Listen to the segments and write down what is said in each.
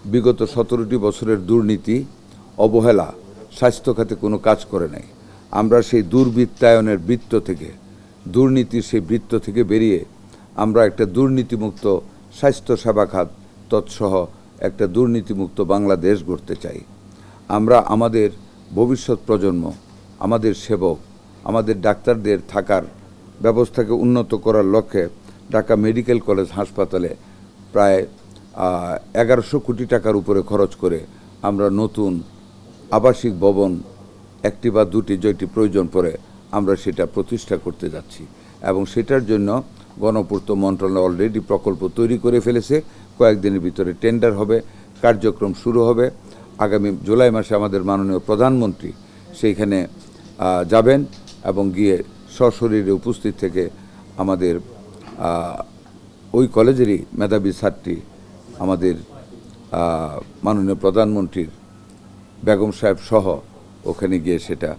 বিগত 17টি বছরের দুর্নীতি, অবহেলা স্বাস্থ্য খাতে কোনো কাজ করে নাই। আমরা সেই দুর্বৃত্তায়নের বৃত্ত থেকে, দুর্নীতির সেই বৃত্ত থেকে বেরিয়ে আমরা একটা দুর্নীতিমুক্ত স্বাস্থ্যসেবা খাত তৎসহ একটা দুর্নীতিমুক্ত বাংলাদেশ গড়তে চাই। আমরা আমাদের ভবিষ্যৎ প্রজন্ম, আমাদের সেবক, আমাদের ডাক্তারদের থাকার ব্যবস্থাকে উন্নত করার লক্ষ্যে ঢাকা মেডিকেল কলেজ হাসপাতালে প্রায় 1100 কোটি টাকার উপরে খরচ করে আমরা নতুন আবাসিক ভবন একটি বা দুটি যেটি প্রয়োজন পড়ে আমরা সেটা প্রতিষ্ঠা করতে যাচ্ছি এবং সেটার জন্য গণপূর্ত মন্ত্রণালয় অলরেডি প্রকল্প তৈরি করে ফেলেছে। কয়েকদিনের ভিতরে টেন্ডার হবে, কার্যক্রম শুরু হবে। আগামী জুলাই মাসে আমাদের মাননীয় প্রধানমন্ত্রী সেইখানে যাবেন এবং গিয়ে সশরীরে উপস্থিত থেকে আমাদের ওই কলেজেরই মেধাবী ছাত্রী আমাদের মাননীয় প্রধানমন্ত্রীর বেগম সাহেব সহ ওখানে গিয়ে সেটা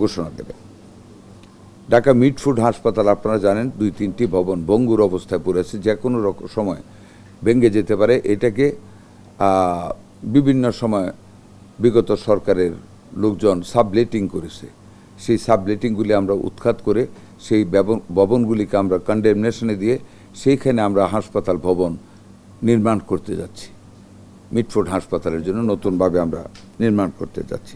ঘোষণা দেবে। ঢাকা মিটফুড হাসপাতাল আপনারা জানেন 2-3টি ভবন ভঙ্গুর অবস্থায় পড়েছে, যে কোনো সময় ভেঙে যেতে পারে। এটাকে বিভিন্ন সময় বিগত সরকারের লোকজন সাবলেটিং করেছে। সেই সাবলেটিংগুলি আমরা উৎখাত করে সেই ভবনগুলিকে আমরা কন্ডেমনেশনে দিয়ে সেইখানে আমরা হাসপাতাল ভবন নির্মাণ করতে যাচ্ছি। মিটফুড হাসপাতালের জন্য নতুনভাবে আমরা নির্মাণ করতে যাচ্ছি।